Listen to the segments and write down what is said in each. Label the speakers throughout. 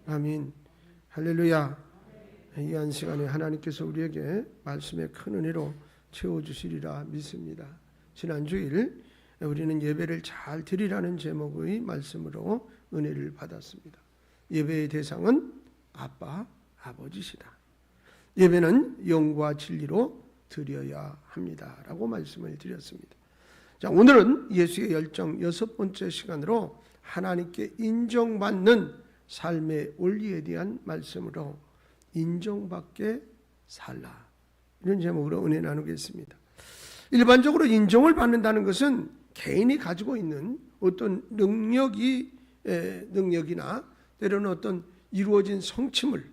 Speaker 1: 아멘. 할렐루야. 이 한 시간에 하나님께서 우리에게 말씀의 큰 은혜로 채워주시리라 믿습니다. 지난 주일 우리는 예배를 잘 드리라는 제목의 말씀으로 은혜를 받았습니다. 예배의 대상은 아빠, 아버지시다. 예배는 영과 진리로 드려야 합니다 라고 말씀을 드렸습니다. 자, 오늘은 예수의 열정 6번째 시간으로 하나님께 인정받는 삶의 원리에 대한 말씀으로 인정받게 살라, 이런 제목으로 은혜 나누겠습니다. 일반적으로 인정을 받는다는 것은 개인이 가지고 있는 어떤 능력이나 때로는 어떤 이루어진 성취물,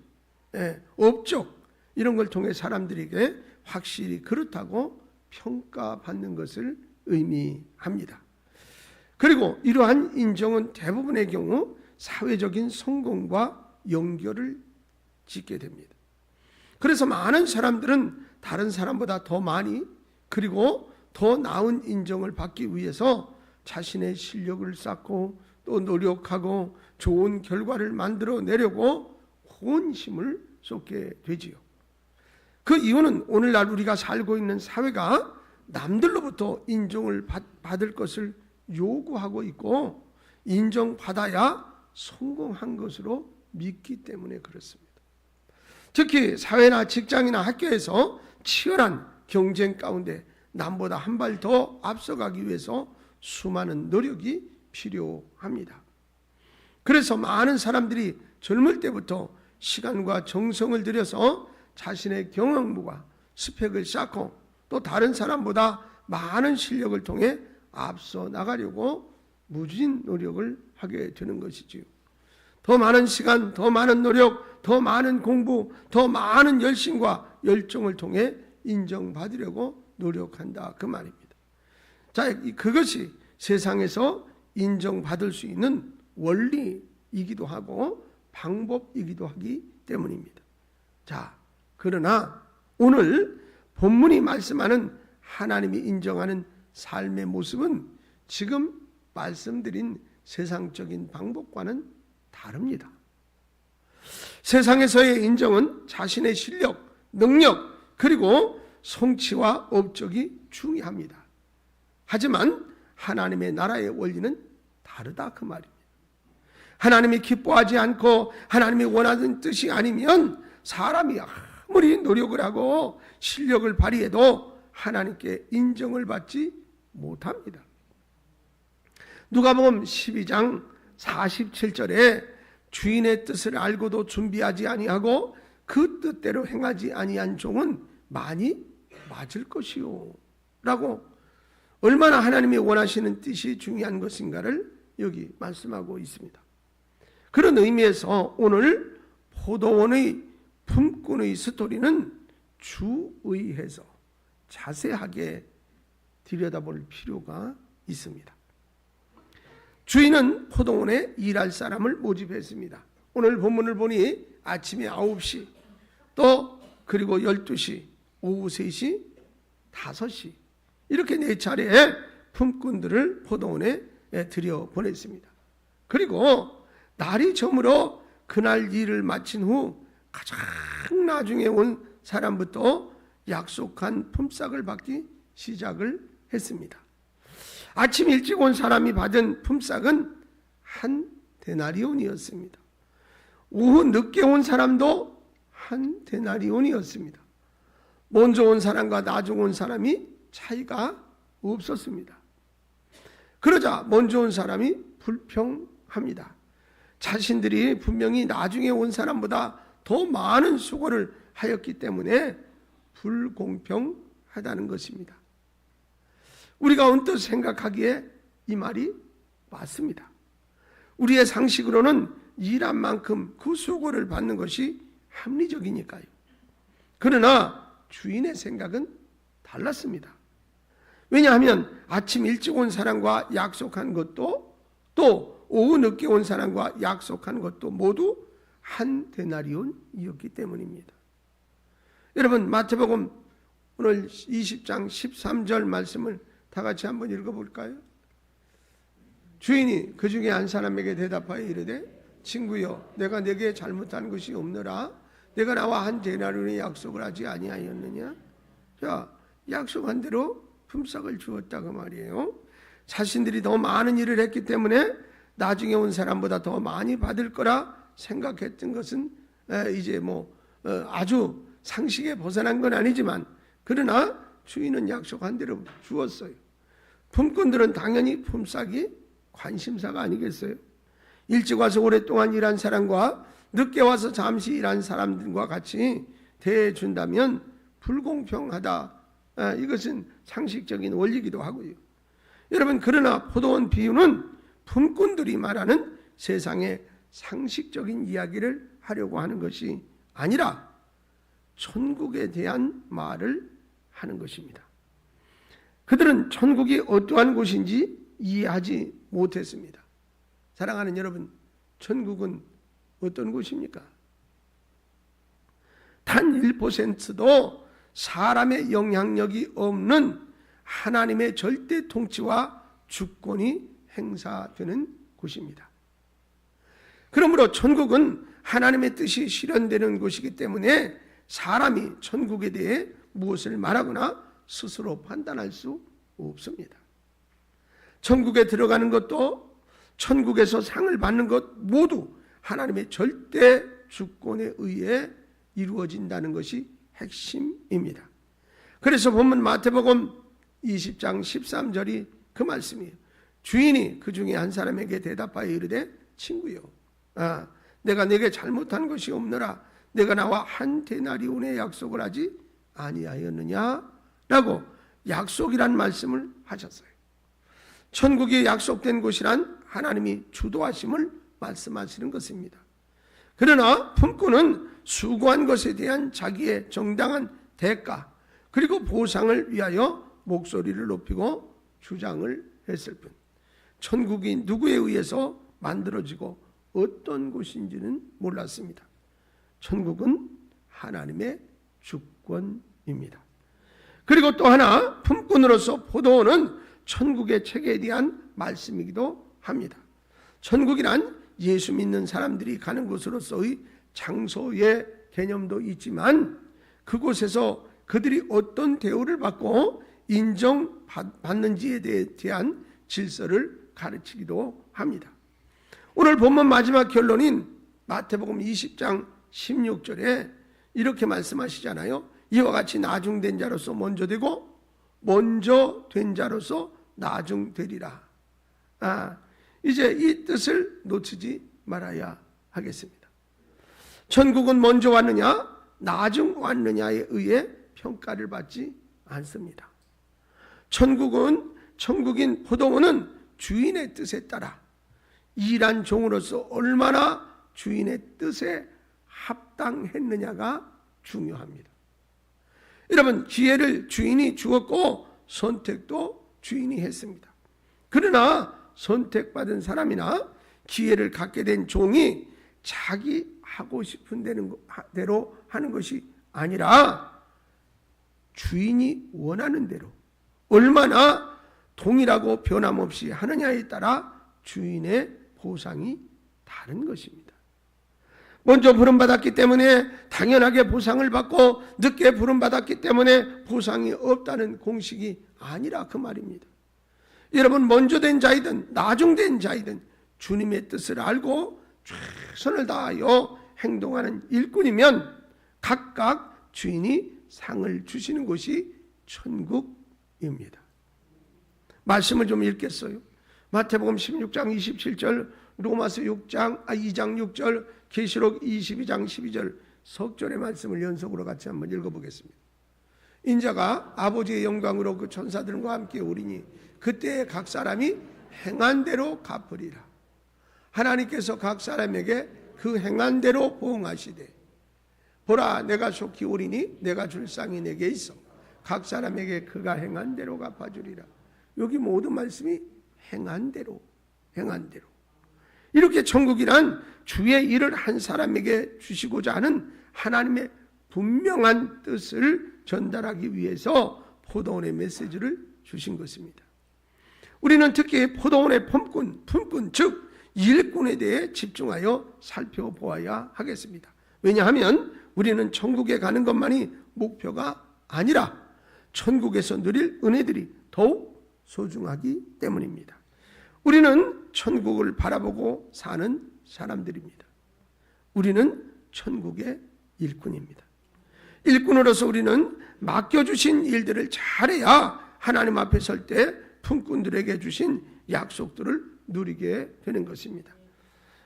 Speaker 1: 업적, 이런 걸 통해 사람들에게 확실히 그렇다고 평가받는 것을 의미합니다. 그리고 이러한 인정은 대부분의 경우 사회적인 성공과 연결을 짓게 됩니다. 그래서 많은 사람들은 다른 사람보다 더 많이 그리고 더 나은 인정을 받기 위해서 자신의 실력을 쌓고 또 노력하고 좋은 결과를 만들어내려고 온 힘을 쏟게 되지요. 그 이유는 오늘날 우리가 살고 있는 사회가 남들로부터 인정을 받을 것을 요구하고 있고 인정받아야 성공한 것으로 믿기 때문에 그렇습니다. 특히 사회나 직장이나 학교에서 치열한 경쟁 가운데 남보다 한 발 더 앞서가기 위해서 수많은 노력이 필요합니다. 그래서 많은 사람들이 젊을 때부터 시간과 정성을 들여서 자신의 경험과 스펙을 쌓고 또 다른 사람보다 많은 실력을 통해 앞서 나가려고 무진 노력을 하게 되는 것이지요. 더 많은 시간, 더 많은 노력, 더 많은 공부, 더 많은 열심과 열정을 통해 인정받으려고 노력한다, 그 말입니다. 자, 그것이 세상에서 인정받을 수 있는 원리이기도 하고 방법이기도 하기 때문입니다. 자, 그러나 오늘 본문이 말씀하는 하나님이 인정하는 삶의 모습은 지금 말씀드린 세상적인 방법과는 다릅니다. 세상에서의 인정은 자신의 실력, 능력, 그리고 성취와 업적이 중요합니다. 하지만 하나님의 나라의 원리는 다르다, 그 말입니다. 하나님이 기뻐하지 않고 하나님이 원하는 뜻이 아니면 사람이 아무리 노력을 하고 실력을 발휘해도 하나님께 인정을 받지 못합니다. 누가복음 12장 47절에 주인의 뜻을 알고도 준비하지 아니하고 그 뜻대로 행하지 아니한 종은 많이 맞을 것이요 라고 얼마나 하나님이 원하시는 뜻이 중요한 것인가를 여기 말씀하고 있습니다. 그런 의미에서 오늘 포도원의 품꾼의 스토리는 주의해서 자세하게 들여다볼 필요가 있습니다. 주인은 포도원에 일할 사람을 모집했습니다. 오늘 본문을 보니 아침에 9시, 또 그리고 12시, 오후 3시, 5시 이렇게 4차례의 품꾼들을 포도원에 들여보냈습니다. 그리고 날이 저물어 그날 일을 마친 후 가장 나중에 온 사람부터 약속한 품삯을 받기 시작을 했습니다. 아침 일찍 온 사람이 받은 품삯은 한 데나리온이었습니다. 오후 늦게 온 사람도 한 데나리온이었습니다. 먼저 온 사람과 나중 온 사람이 차이가 없었습니다. 그러자 먼저 온 사람이 불평합니다. 자신들이 분명히 나중에 온 사람보다 더 많은 수고를 하였기 때문에 불공평하다는 것입니다. 우리가 언뜻 생각하기에 이 말이 맞습니다. 우리의 상식으로는 일한 만큼 그 수고를 받는 것이 합리적이니까요. 그러나 주인의 생각은 달랐습니다. 왜냐하면 아침 일찍 온 사람과 약속한 것도 또 오후 늦게 온 사람과 약속한 것도 모두 한 데나리온이었기 때문입니다. 여러분, 마태복음 오늘 20장 13절 말씀을 다 같이 한번 읽어볼까요? 주인이 그 중에 한 사람에게 대답하여 이르되 친구여, 내가 내게 잘못한 것이 없느라 내가 나와 한 데나리온의 약속을 하지 아니하였느냐? 자, 약속한 대로 품삯을 주었다 그 말이에요. 자신들이 더 많은 일을 했기 때문에 나중에 온 사람보다 더 많이 받을 거라 생각했던 것은 이제 아주 상식에 벗어난 건 아니지만, 그러나 주인은 약속한 대로 주었어요. 품꾼들은 당연히 품삯이 관심사가 아니겠어요? 일찍 와서 오랫동안 일한 사람과 늦게 와서 잠시 일한 사람들과 같이 대해준다면 불공평하다. 이것은 상식적인 원리이기도 하고요. 여러분, 그러나 포도원 비유는 품꾼들이 말하는 세상의 상식적인 이야기를 하려고 하는 것이 아니라 천국에 대한 말을 하는 것입니다. 그들은 천국이 어떠한 곳인지 이해하지 못했습니다. 사랑하는 여러분, 천국은 어떤 곳입니까? 단 1%도 사람의 영향력이 없는 하나님의 절대 통치와 주권이 행사되는 곳입니다. 그러므로 천국은 하나님의 뜻이 실현되는 곳이기 때문에 사람이 천국에 대해 무엇을 말하거나 스스로 판단할 수 없습니다. 천국에 들어가는 것도 천국에서 상을 받는 것 모두 하나님의 절대 주권에 의해 이루어진다는 것이 핵심입니다. 그래서 본문 마태복음 20장 13절이 그 말씀이에요. 주인이 그 중에 한 사람에게 대답하여 이르되 친구여, 내가 내게 잘못한 것이 없느라 내가 나와 한 데나리온의 약속을 하지 아니하였느냐? 라고 약속이란 말씀을 하셨어요. 천국이 약속된 곳이란 하나님이 주도하심을 말씀하시는 것입니다. 그러나 품꾼은 수고한 것에 대한 자기의 정당한 대가 그리고 보상을 위하여 목소리를 높이고 주장을 했을 뿐, 천국이 누구에 의해서 만들어지고 어떤 곳인지는 몰랐습니다. 천국은 하나님의 주권입니다. 그리고 또 하나, 품꾼으로서 포도원은 천국의 체계에 대한 말씀이기도 합니다. 천국이란 예수 믿는 사람들이 가는 곳으로서의 장소의 개념도 있지만, 그곳에서 그들이 어떤 대우를 받고 인정받는지에 대한 질서를 가르치기도 합니다. 오늘 본문 마지막 결론인 마태복음 20장 16절에 이렇게 말씀하시잖아요. 이와 같이 나중된 자로서 먼저 되고 먼저 된 자로서 나중되리라. 이제 이 뜻을 놓치지 말아야 하겠습니다. 천국은 먼저 왔느냐 나중 왔느냐에 의해 평가를 받지 않습니다. 천국인 포도원은 주인의 뜻에 따라 일한 종으로서 얼마나 주인의 뜻에 합당했느냐가 중요합니다. 여러분, 기회를 주인이 주었고 선택도 주인이 했습니다. 그러나 선택받은 사람이나 기회를 갖게 된 종이 자기 하고 싶은 대로 하는 것이 아니라 주인이 원하는 대로 얼마나 동일하고 변함없이 하느냐에 따라 주인의 보상이 다른 것입니다. 먼저 부름받았기 때문에 당연하게 보상을 받고 늦게 부름받았기 때문에 보상이 없다는 공식이 아니라 그 말입니다. 여러분, 먼저 된 자이든 나중된 자이든 주님의 뜻을 알고 최선을 다하여 행동하는 일꾼이면 각각 주인이 상을 주시는 곳이 천국입니다. 말씀을 좀 읽겠어요. 마태복음 16장 27절, 로마서 2장 6절, 계시록 22장 12절 석절의 말씀을 연속으로 같이 한번 읽어보겠습니다. 인자가 아버지의 영광으로 그 천사들과 함께 오리니 그때 각 사람이 행한 대로 갚으리라. 하나님께서 각 사람에게 그 행한 대로 보응하시되, 보라 내가 속히 오리니 내가 줄 상이 내게 있어 각 사람에게 그가 행한 대로 갚아주리라. 여기 모든 말씀이 행한 대로. 이렇게 천국이란 주의 일을 한 사람에게 주시고자 하는 하나님의 분명한 뜻을 전달하기 위해서 포도원의 메시지를 주신 것입니다. 우리는 특히 포도원의 품꾼 즉 일꾼에 대해 집중하여 살펴보아야 하겠습니다. 왜냐하면 우리는 천국에 가는 것만이 목표가 아니라 천국에서 누릴 은혜들이 더욱 소중하기 때문입니다. 우리는 천국을 바라보고 사는 사람들입니다. 우리는 천국의 일꾼입니다. 일꾼으로서 우리는 맡겨주신 일들을 잘해야 하나님 앞에 설 때 품꾼들에게 주신 약속들을 누리게 되는 것입니다.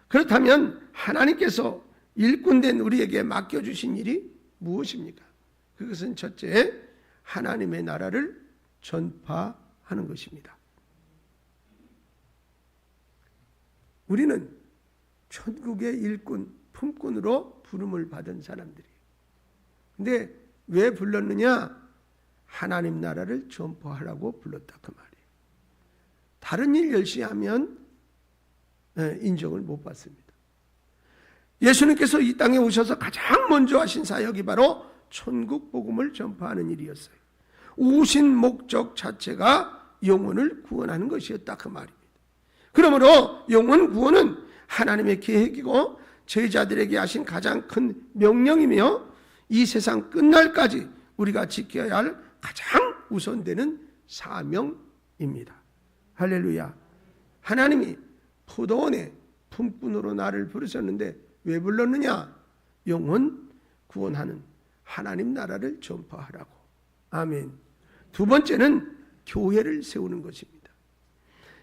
Speaker 1: 그렇다면 하나님께서 일꾼된 우리에게 맡겨주신 일이 무엇입니까? 그것은 첫째, 하나님의 나라를 전파하는 것입니다. 우리는 천국의 일꾼, 품꾼으로 부름을 받은 사람들이에요. 근데 왜 불렀느냐? 하나님 나라를 전파하라고 불렀다 그 말이에요. 다른 일 열심히 하면 인정을 못 받습니다. 예수님께서 이 땅에 오셔서 가장 먼저 하신 사역이 바로 천국 복음을 전파하는 일이었어요. 오신 목적 자체가 영혼을 구원하는 것이었다 그 말입니다. 그러므로 영혼 구원은 하나님의 계획이고 제자들에게 하신 가장 큰 명령이며 이 세상 끝날까지 우리가 지켜야 할 가장 우선되는 사명입니다. 할렐루야. 하나님이 포도원의 품꾼으로 나를 부르셨는데 왜 불렀느냐? 영혼 구원하는 하나님 나라를 전파하라고. 아멘. 두 번째는 교회를 세우는 것입니다.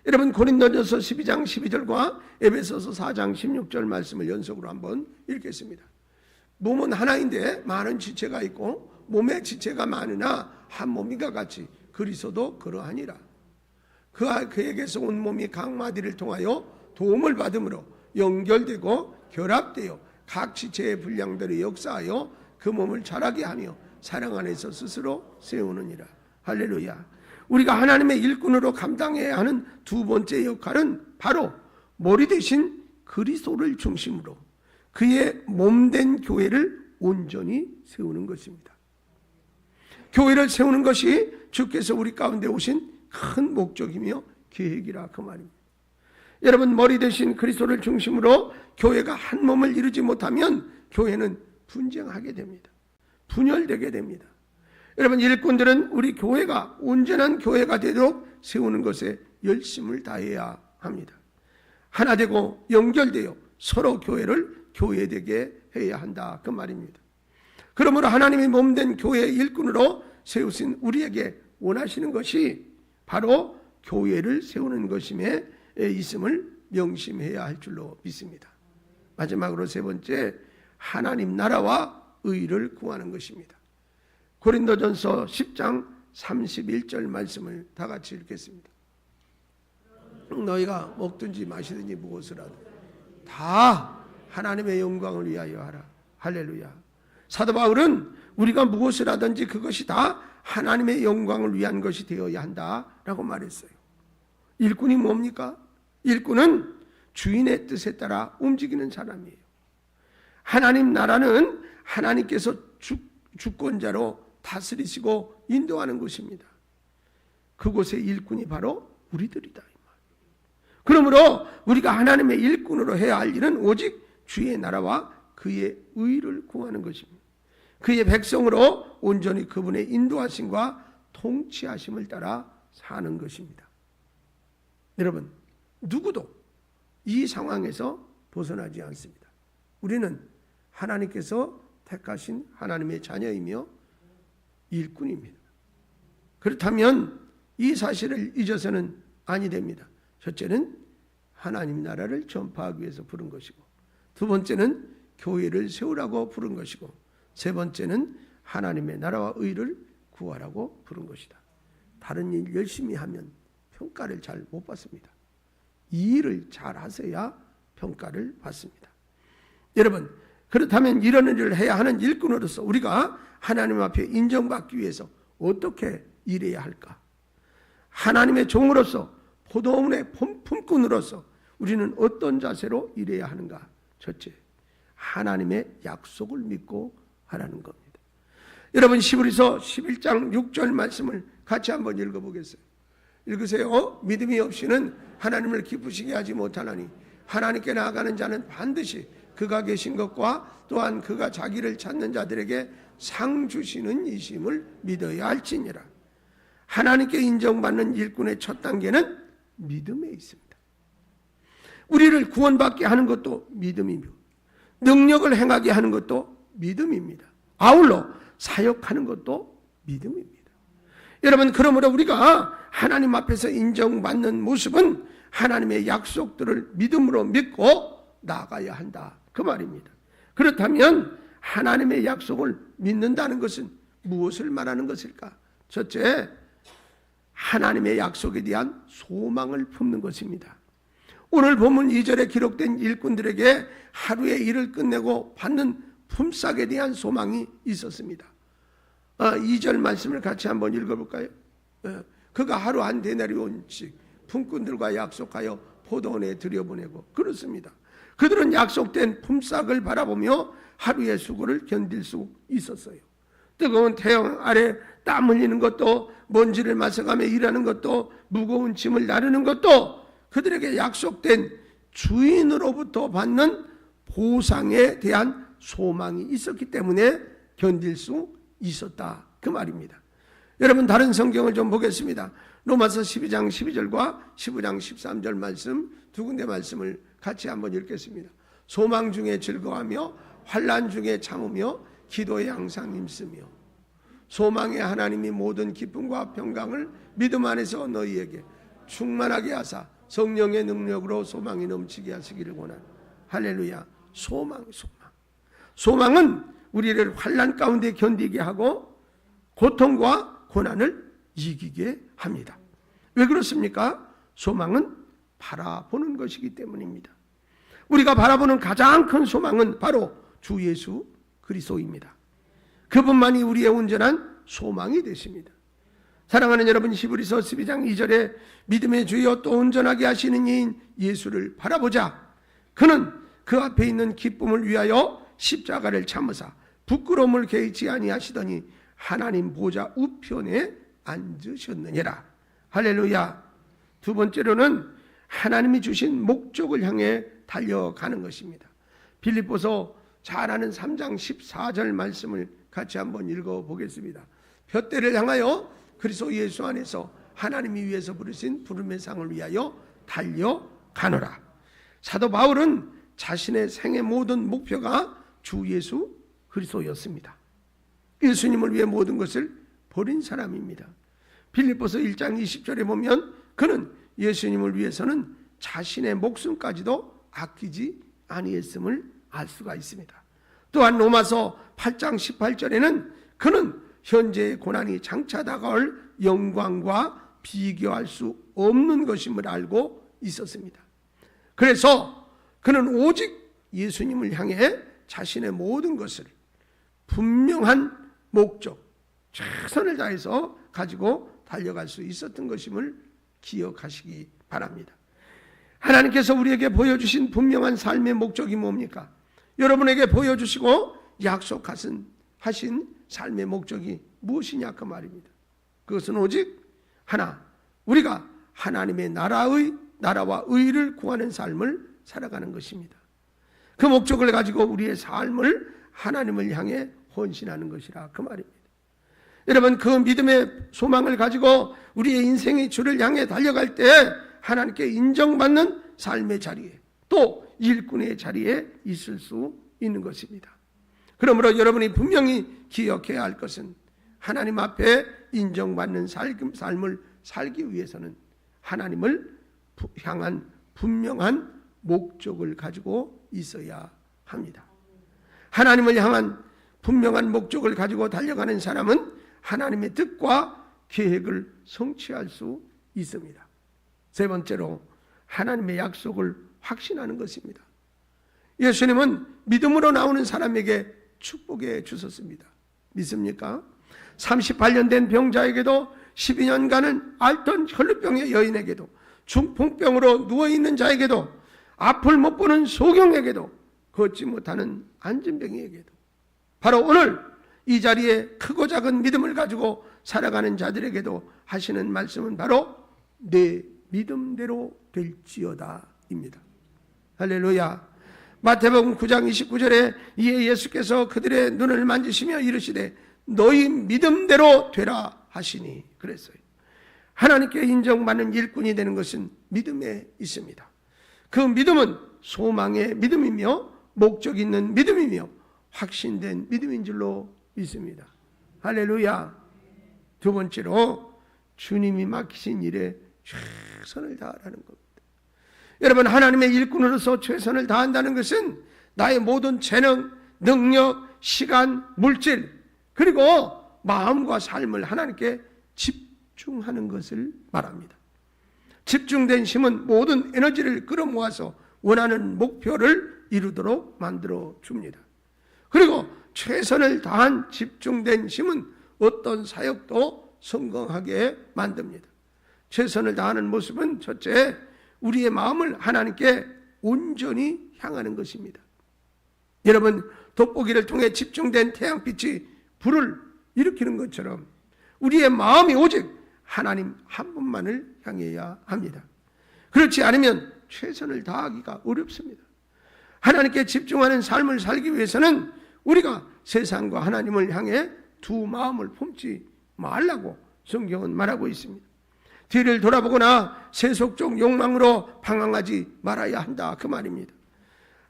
Speaker 1: 여러분 고린도전서 12장 12절과 에베소서 4장 16절 말씀을 연속으로 한번 읽겠습니다. 몸은 하나인데 많은 지체가 있고 몸에 지체가 많으나 한 몸이가 같이 그리스도도 그러하니라. 그에게서 온 몸이 각 마디를 통하여 도움을 받음으로 연결되고 결합되어 각 지체의 분량대로 역사하여 그 몸을 자라게 하며 사랑 안에서 스스로 세우느니라. 할렐루야. 우리가 하나님의 일꾼으로 감당해야 하는 두 번째 역할은 바로 머리 대신 그리스도를 중심으로 그의 몸된 교회를 온전히 세우는 것입니다. 교회를 세우는 것이 주께서 우리 가운데 오신 큰 목적이며 계획이라 그 말입니다. 여러분 머리 대신 그리스도를 중심으로 교회가 한 몸을 이루지 못하면 교회는 분쟁하게 됩니다. 분열되게 됩니다. 여러분 일꾼들은 우리 교회가 온전한 교회가 되도록 세우는 것에 열심을 다해야 합니다. 하나 되고 연결되어 서로 교회를 교회되게 해야 한다 그 말입니다. 그러므로 하나님이 몸된 교회의 일꾼으로 세우신 우리에게 원하시는 것이 바로 교회를 세우는 것임에 있음을 명심해야 할 줄로 믿습니다. 마지막으로 세 번째, 하나님 나라와 의를 구하는 것입니다. 고린도전서 10장 31절 말씀을 다 같이 읽겠습니다. 너희가 먹든지 마시든지 무엇을 하든 다 하나님의 영광을 위하여 하라. 할렐루야. 사도 바울은 우리가 무엇을 하든지 그것이 다 하나님의 영광을 위한 것이 되어야 한다라고 말했어요. 일꾼이 뭡니까? 일꾼은 주인의 뜻에 따라 움직이는 사람이에요. 하나님 나라는 하나님께서 주권자로 다스리시고 인도하는 것입니다. 그곳의 일꾼이 바로 우리들이다. 그러므로 우리가 하나님의 일꾼으로 해야 할 일은 오직 주의 나라와 그의 의를 구하는 것입니다. 그의 백성으로 온전히 그분의 인도하심과 통치하심을 따라 사는 것입니다. 여러분 누구도 이 상황에서 벗어나지 않습니다. 우리는 하나님께서 택하신 하나님의 자녀이며 일꾼입니다. 그렇다면 이 사실을 잊어서는 아니 됩니다. 첫째는 하나님 나라를 전파하기 위해서 부른 것이고, 두 번째는 교회를 세우라고 부른 것이고, 세 번째는 하나님의 나라와 의를 구하라고 부른 것이다. 다른 일 열심히 하면 평가를 잘 못 받습니다. 이 일을 잘 하셔야 평가를 받습니다. 여러분 그렇다면 이런 일을 해야 하는 일꾼으로서 우리가 하나님 앞에 인정받기 위해서 어떻게 일해야 할까? 하나님의 종으로서 포도원의 품꾼으로서 우리는 어떤 자세로 일해야 하는가? 첫째, 하나님의 약속을 믿고 하라는 겁니다. 여러분 히브리서 11장 6절 말씀을 같이 한번 읽어보겠어요. 읽으세요. 믿음이 없이는 하나님을 기쁘시게 하지 못하나니 하나님께 나아가는 자는 반드시 그가 계신 것과 또한 그가 자기를 찾는 자들에게 상 주시는 이심을 믿어야 할지니라. 하나님께 인정받는 일꾼의 첫 단계는 믿음에 있습니다. 우리를 구원받게 하는 것도 믿음이며 능력을 행하게 하는 것도 믿음입니다. 아울러 사역하는 것도 믿음입니다. 여러분, 그러므로 우리가 하나님 앞에서 인정받는 모습은 하나님의 약속들을 믿음으로 믿고 나아가야 한다, 그 말입니다. 그렇다면 하나님의 약속을 믿는다는 것은 무엇을 말하는 것일까? 첫째, 하나님의 약속에 대한 소망을 품는 것입니다. 오늘 본문 2절에 기록된 일꾼들에게 하루의 일을 끝내고 받는 품삯에 대한 소망이 있었습니다. 2절 말씀을 같이 한번 읽어볼까요? 그가 하루 한 데나리온씩 품꾼들과 약속하여 포도원에 들여보내고, 그렇습니다. 그들은 약속된 품삯을 바라보며 하루의 수고를 견딜 수 있었어요. 뜨거운 태양 아래 땀 흘리는 것도, 먼지를 마셔가며 일하는 것도, 무거운 짐을 나르는 것도 그들에게 약속된 주인으로부터 받는 보상에 대한 소망이 있었기 때문에 견딜 수 있었다, 그 말입니다. 여러분, 다른 성경을 좀 보겠습니다. 로마서 12장 12절과 15장 13절 말씀, 두 군데 말씀을 같이 한번 읽겠습니다. 소망 중에 즐거워하며 환난 중에 참으며 기도에 항상 힘쓰며 소망의 하나님이 모든 기쁨과 평강을 믿음 안에서 너희에게 충만하게 하사 성령의 능력으로 소망이 넘치게 하시기를 원하는. 할렐루야. 소망은 우리를 환난 가운데 견디게 하고 고통과 고난을 이기게 합니다. 왜 그렇습니까? 소망은 바라보는 것이기 때문입니다. 우리가 바라보는 가장 큰 소망은 바로 주 예수 그리스도입니다. 그분만이 우리의 온전한 소망이 되십니다. 사랑하는 여러분, 히브리서 12장 2절에 믿음의 주여 또 온전하게 하시는 이인 예수를 바라보자. 그는 그 앞에 있는 기쁨을 위하여 십자가를 참으사 부끄러움을 개의치 아니하시더니 하나님 보좌 우편에 앉으셨느니라. 할렐루야. 두 번째로는 하나님이 주신 목적을 향해 달려가는 것입니다. 빌립보서 잘 아는 3장 14절 말씀을 같이 한번 읽어보겠습니다. 둯대를 향하여 그리스도 예수 안에서 하나님이 위해서 부르신 부름의 상을 위하여 달려가노라. 사도 바울은 자신의 생의 모든 목표가 주 예수 그리스도였습니다. 예수님을 위해 모든 것을 버린 사람입니다. 빌립보서 1장 20절에 보면 그는 예수님을 위해서는 자신의 목숨까지도 아끼지 아니했음을 알 수가 있습니다. 또한 로마서 8장 18절에는 그는 현재의 고난이 장차 다가올 영광과 비교할 수 없는 것임을 알고 있었습니다. 그래서 그는 오직 예수님을 향해 자신의 모든 것을 분명한 목적, 최선을 다해서 가지고 달려갈 수 있었던 것임을 기억하시기 바랍니다. 하나님께서 우리에게 보여주신 분명한 삶의 목적이 뭡니까? 여러분에게 보여주시고 약속하신 삶의 목적이 무엇이냐, 그 말입니다. 그것은 오직 하나, 우리가 하나님의 나라와 의를 구하는 삶을 살아가는 것입니다. 그 목적을 가지고 우리의 삶을 하나님을 향해 헌신하는 것이라, 그 말입니다. 여러분, 그 믿음의 소망을 가지고 우리의 인생의 주를 향해 달려갈 때 하나님께 인정받는 삶의 자리에, 또 일꾼의 자리에 있을 수 있는 것입니다. 그러므로 여러분이 분명히 기억해야 할 것은 하나님 앞에 인정받는 삶을 살기 위해서는 하나님을 향한 분명한 목적을 가지고 있어야 합니다. 하나님을 향한 분명한 목적을 가지고 달려가는 사람은 하나님의 뜻과 계획을 성취할 수 있습니다. 세 번째로 하나님의 약속을 확신하는 것입니다. 예수님은 믿음으로 나오는 사람에게 축복해 주셨습니다. 믿습니까? 38년 된 병자에게도 12년간은 앓던 혈루병의 여인에게도 중풍병으로 누워있는 자에게도 앞을 못 보는 소경에게도 걷지 못하는 안진병에게도 바로 오늘 이 자리에 크고 작은 믿음을 가지고 살아가는 자들에게도 하시는 말씀은 바로 내 믿음대로 될지어다 입니다. 할렐루야. 마태복음 9장 29절에 이에 예수께서 그들의 눈을 만지시며 이르시되 너희 믿음대로 되라 하시니 그랬어요. 하나님께 인정받는 일꾼이 되는 것은 믿음에 있습니다. 그 믿음은 소망의 믿음이며 목적 있는 믿음이며 확신된 믿음인 줄로 믿습니다. 할렐루야. 두 번째로 주님이 맡기신 일에 최선을 다하라는 겁니다. 여러분, 하나님의 일꾼으로서 최선을 다한다는 것은 나의 모든 재능, 능력, 시간, 물질, 그리고 마음과 삶을 하나님께 집중하는 것을 말합니다. 집중된 힘은 모든 에너지를 끌어모아서 원하는 목표를 이루도록 만들어 줍니다. 그리고 최선을 다한 집중된 힘은 어떤 사역도 성공하게 만듭니다. 최선을 다하는 모습은 첫째, 우리의 마음을 하나님께 온전히 향하는 것입니다. 여러분, 돋보기를 통해 집중된 태양빛이 불을 일으키는 것처럼 우리의 마음이 오직 하나님 한 분만을 향해야 합니다. 그렇지 않으면 최선을 다하기가 어렵습니다. 하나님께 집중하는 삶을 살기 위해서는 우리가 세상과 하나님을 향해 두 마음을 품지 말라고 성경은 말하고 있습니다. 뒤를 돌아보거나 세속적 욕망으로 방황하지 말아야 한다, 그 말입니다.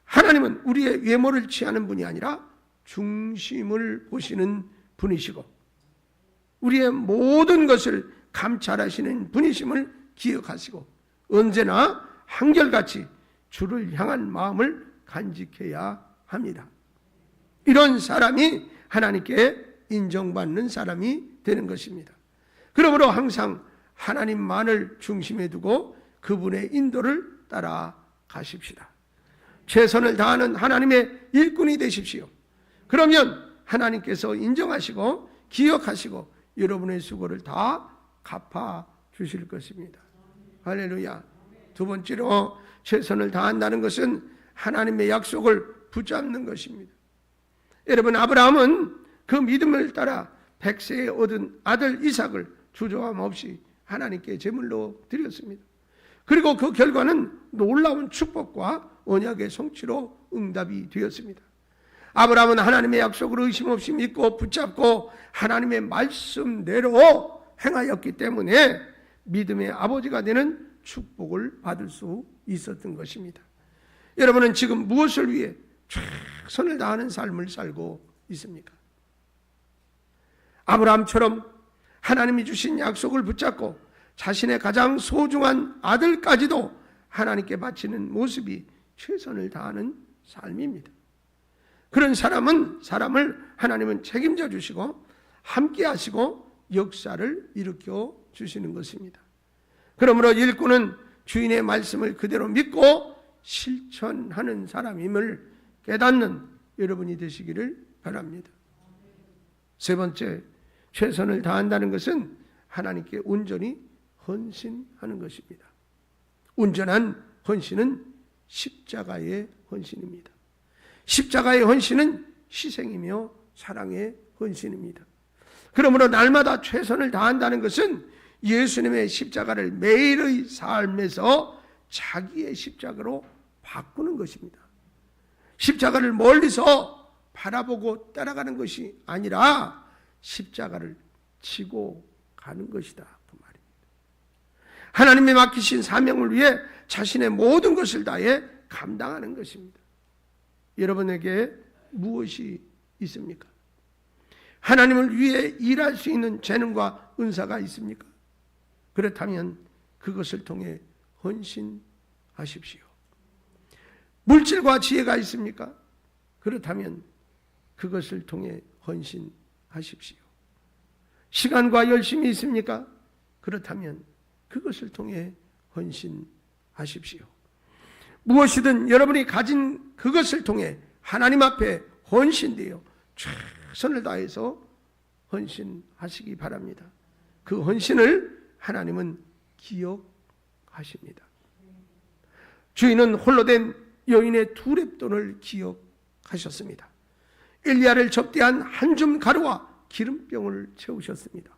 Speaker 1: 하나님은 우리의 외모를 취하는 분이 아니라 중심을 보시는 분이시고 우리의 모든 것을 감찰하시는 분이심을 기억하시고 언제나 한결같이 주를 향한 마음을 간직해야 합니다. 이런 사람이 하나님께 인정받는 사람이 되는 것입니다. 그러므로 항상 하나님만을 중심에 두고 그분의 인도를 따라가십시다. 최선을 다하는 하나님의 일꾼이 되십시오. 그러면 하나님께서 인정하시고 기억하시고 여러분의 수고를 다 갚아 주실 것입니다. 할렐루야. 두 번째로 최선을 다한다는 것은 하나님의 약속을 붙잡는 것입니다. 여러분, 아브라함은 그 믿음을 따라 100세에 얻은 아들 이삭을 주저함 없이 하나님께 제물로 드렸습니다. 그리고 그 결과는 놀라운 축복과 언약의 성취로 응답이 되었습니다. 아브라함은 하나님의 약속을 의심 없이 믿고 붙잡고 하나님의 말씀대로 행하였기 때문에 믿음의 아버지가 되는 축복을 받을 수 있었던 것입니다. 여러분은 지금 무엇을 위해 최선을 다하는 삶을 살고 있습니까? 아브라함처럼 하나님이 주신 약속을 붙잡고 자신의 가장 소중한 아들까지도 하나님께 바치는 모습이 최선을 다하는 삶입니다. 그런 사람을 하나님은 책임져 주시고 함께 하시고 역사를 일으켜 주시는 것입니다. 그러므로 일꾼은 주인의 말씀을 그대로 믿고 실천하는 사람임을 깨닫는 여러분이 되시기를 바랍니다. 세 번째, 최선을 다한다는 것은 하나님께 온전히 헌신하는 것입니다. 온전한 헌신은 십자가의 헌신입니다. 십자가의 헌신은 희생이며 사랑의 헌신입니다. 그러므로 날마다 최선을 다한다는 것은 예수님의 십자가를 매일의 삶에서 자기의 십자가로 바꾸는 것입니다. 십자가를 멀리서 바라보고 따라가는 것이 아니라 십자가를 지고 가는 것이다, 그 말입니다. 하나님이 맡기신 사명을 위해 자신의 모든 것을 다해 감당하는 것입니다. 여러분에게 무엇이 있습니까? 하나님을 위해 일할 수 있는 재능과 은사가 있습니까? 그렇다면 그것을 통해 헌신하십시오. 물질과 지혜가 있습니까? 그렇다면 그것을 통해 헌신하십시오. 시간과 열심이 있습니까? 그렇다면 그것을 통해 헌신하십시오. 무엇이든 여러분이 가진 그것을 통해 하나님 앞에 헌신되어 최선을 다해서 헌신하시기 바랍니다. 그 헌신을 하나님은 기억하십니다. 주인은 홀로 된 여인의 두 렙돈을 기억하셨습니다. 엘리야를 접대한 한 줌 가루와 기름병을 채우셨습니다.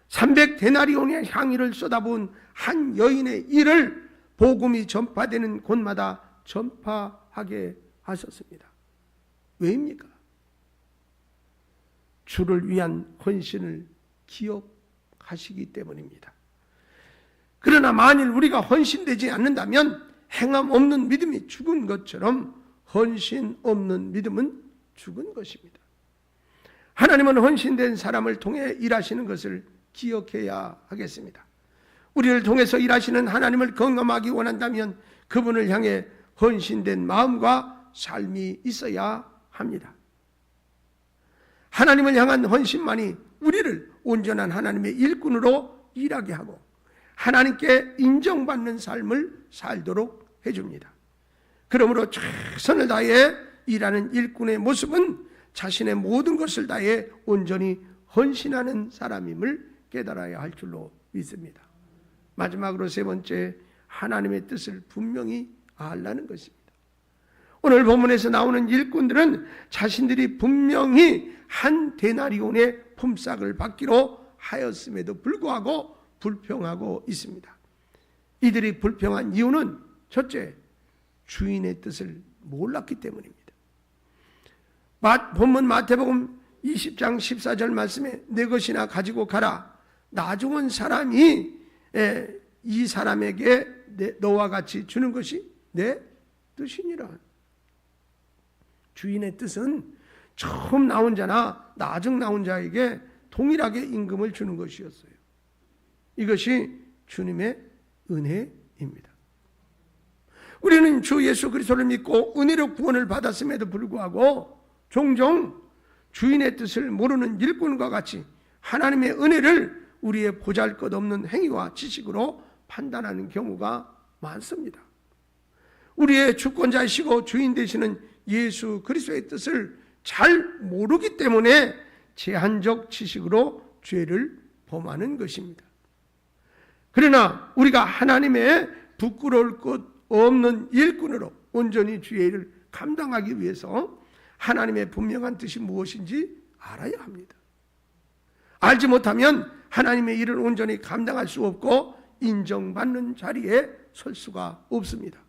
Speaker 1: 300데나리온의 향유를 쏟아부은 한 여인의 일을 복음이 전파되는 곳마다 전파하게 하셨습니다. 왜입니까? 주를 위한 헌신을 기억하시기 때문입니다. 그러나 만일 우리가 헌신되지 않는다면 행함 없는 믿음이 죽은 것처럼 헌신 없는 믿음은 죽은 것입니다. 하나님은 헌신된 사람을 통해 일하시는 것을 기억해야 하겠습니다. 우리를 통해서 일하시는 하나님을 경험하기 원한다면 그분을 향해 헌신된 마음과 삶이 있어야 합니다. 하나님을 향한 헌신만이 우리를 온전한 하나님의 일꾼으로 일하게 하고 하나님께 인정받는 삶을 살도록 해줍니다. 그러므로 최선을 다해 일하는 일꾼의 모습은 자신의 모든 것을 다해 온전히 헌신하는 사람임을 깨달아야 할 줄로 믿습니다. 마지막으로 세 번째, 하나님의 뜻을 분명히 알라는 것입니다. 오늘 본문에서 나오는 일꾼들은 자신들이 분명히 한 데나리온의 품삯을 받기로 하였음에도 불구하고 불평하고 있습니다. 이들이 불평한 이유는 첫째, 주인의 뜻을 몰랐기 때문입니다. 본문 마태복음 20장 14절 말씀에 내 것이나 가지고 가라. 나중은 사람이 이 사람에게 너와 같이 주는 것이 내 뜻이니라. 주인의 뜻은 처음 나온 자나 나중 나온 자에게 동일하게 임금을 주는 것이었어요. 이것이 주님의 은혜입니다. 우리는 주 예수 그리스도를 믿고 은혜로 구원을 받았음에도 불구하고 종종 주인의 뜻을 모르는 일꾼과 같이 하나님의 은혜를 우리의 보잘것없는 행위와 지식으로 판단하는 경우가 많습니다. 우리의 주권자이시고 주인 되시는 예수 그리스도의 뜻을 잘 모르기 때문에 제한적 지식으로 죄를 범하는 것입니다. 그러나 우리가 하나님의 부끄러울 것 없는 일꾼으로 온전히 주의 일을 감당하기 위해서 하나님의 분명한 뜻이 무엇인지 알아야 합니다. 알지 못하면 하나님의 일을 온전히 감당할 수 없고 인정받는 자리에 설 수가 없습니다.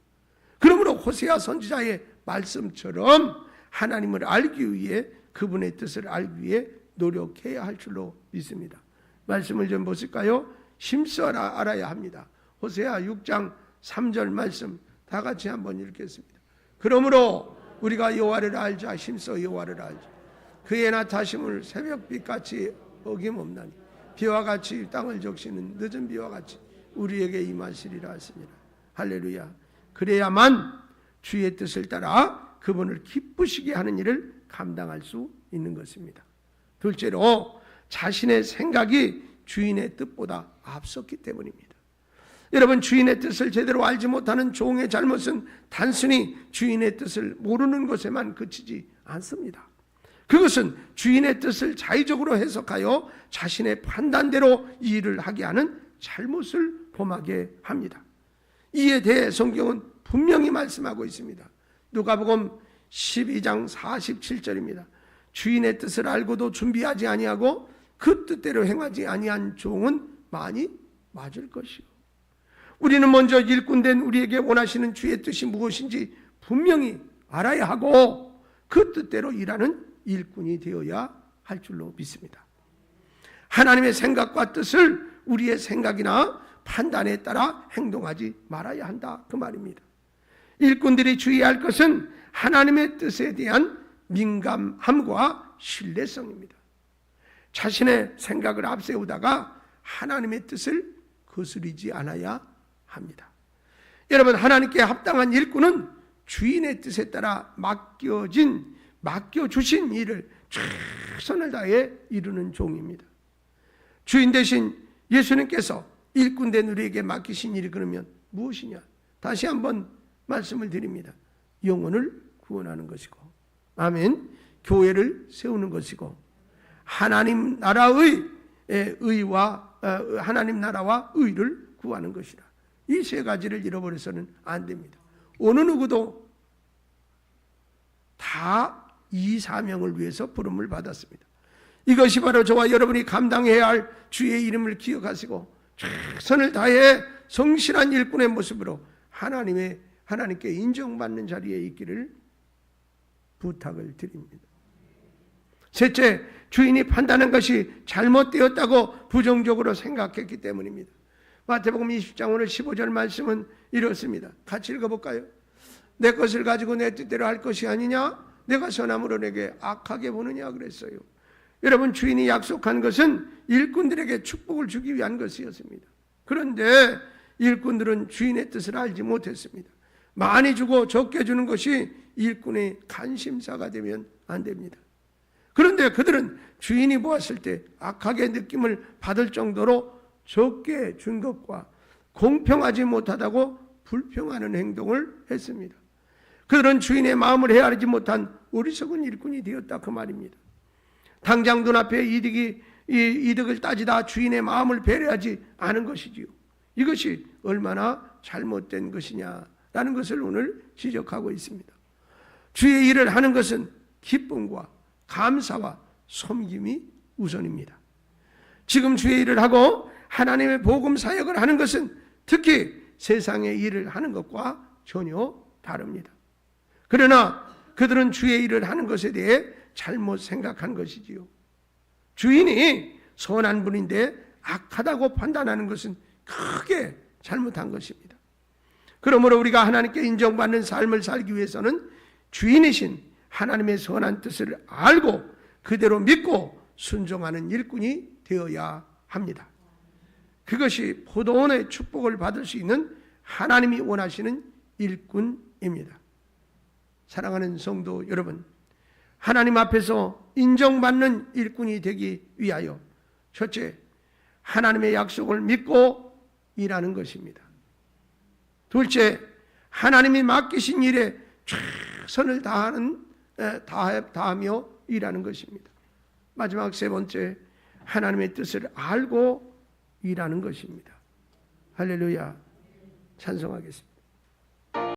Speaker 1: 그러므로 호세아 선지자의 말씀처럼 하나님을 알기 위해 그분의 뜻을 알기 위해 노력해야 할 줄로 믿습니다. 말씀을 좀 보실까요? 힘써 알아야 합니다. 호세아 6장 3절 말씀 다 같이 한번 읽겠습니다. 그러므로 우리가 여호와를 알자. 힘써 여호와를 알자. 그의 나타심을 새벽빛같이 어김없나니 비와 같이 땅을 적시는 늦은 비와 같이 우리에게 임하시리라 하십니다. 할렐루야. 그래야만 주의 뜻을 따라 그분을 기쁘시게 하는 일을 감당할 수 있는 것입니다. 둘째로 자신의 생각이 주인의 뜻보다 앞섰기 때문입니다. 여러분, 주인의 뜻을 제대로 알지 못하는 종의 잘못은 단순히 주인의 뜻을 모르는 것에만 그치지 않습니다. 그것은 주인의 뜻을 자의적으로 해석하여 자신의 판단대로 이 일을 하게 하는 잘못을 범하게 합니다. 이에 대해 성경은 분명히 말씀하고 있습니다. 누가복음 12장 47절입니다. 주인의 뜻을 알고도 준비하지 아니하고 그 뜻대로 행하지 아니한 종은 많이 맞을 것이요. 우리는 먼저 일꾼된 우리에게 원하시는 주의 뜻이 무엇인지 분명히 알아야 하고 그 뜻대로 일하는 일꾼이 되어야 할 줄로 믿습니다. 하나님의 생각과 뜻을 우리의 생각이나 판단에 따라 행동하지 말아야 한다, 그 말입니다. 일꾼들이 주의할 것은 하나님의 뜻에 대한 민감함과 신뢰성입니다. 자신의 생각을 앞세우다가 하나님의 뜻을 거스르지 않아야 합니다. 여러분, 하나님께 합당한 일꾼은 주인의 뜻에 따라 맡겨주신 일을 최선을 다해 이루는 종입니다. 주인 대신 예수님께서 일꾼된 우리에게 맡기신 일이 그러면 무엇이냐? 다시 한번 말씀을 드립니다. 영혼을 구원하는 것이고, 아멘, 교회를 세우는 것이고, 하나님 나라의 의와 하나님 나라와 의를 구하는 것이라. 이 세 가지를 잃어버려서는 안 됩니다. 어느 누구도 다 이 사명을 위해서 부름을 받았습니다. 이것이 바로 저와 여러분이 감당해야 할 주의 이름을 기억하시고 최선을 다해 성실한 일꾼의 모습으로 하나님의 하나님께 인정받는 자리에 있기를 부탁을 드립니다. 셋째, 주인이 판단한 것이 잘못되었다고 부정적으로 생각했기 때문입니다. 마태복음 20장 오늘 15절 말씀은 이렇습니다. 같이 읽어볼까요? 내 것을 가지고 내 뜻대로 할 것이 아니냐? 내가 선함으로 내게 악하게 보느냐 그랬어요. 여러분, 주인이 약속한 것은 일꾼들에게 축복을 주기 위한 것이었습니다. 그런데 일꾼들은 주인의 뜻을 알지 못했습니다. 많이 주고 적게 주는 것이 일꾼의 관심사가 되면 안 됩니다. 그런데 그들은 주인이 보았을 때 악하게 느낌을 받을 정도로 적게 준 것과 공평하지 못하다고 불평하는 행동을 했습니다. 그들은 주인의 마음을 헤아리지 못한 어리석은 일꾼이 되었다 그 말입니다. 당장 눈앞에 이득을 따지다 주인의 마음을 배려하지 않은 것이지요. 이것이 얼마나 잘못된 것이냐라는 것을 오늘 지적하고 있습니다. 주의 일을 하는 것은 기쁨과 감사와 섬김이 우선입니다. 지금 주의 일을 하고 하나님의 복음 사역을 하는 것은 특히 세상의 일을 하는 것과 전혀 다릅니다. 그러나 그들은 주의 일을 하는 것에 대해 잘못 생각한 것이지요. 주인이 선한 분인데 악하다고 판단하는 것은 크게 잘못한 것입니다. 그러므로 우리가 하나님께 인정받는 삶을 살기 위해서는 주인이신 하나님의 선한 뜻을 알고 그대로 믿고 순종하는 일꾼이 되어야 합니다. 그것이 포도원의 축복을 받을 수 있는 하나님이 원하시는 일꾼입니다. 사랑하는 성도 여러분, 하나님 앞에서 인정받는 일꾼이 되기 위하여 첫째, 하나님의 약속을 믿고 일하는 것입니다. 둘째, 하나님이 맡기신 일에 최선을 다하며 일하는 것입니다. 마지막 세 번째, 하나님의 뜻을 알고 일하는 것입니다. 할렐루야, 찬송하겠습니다.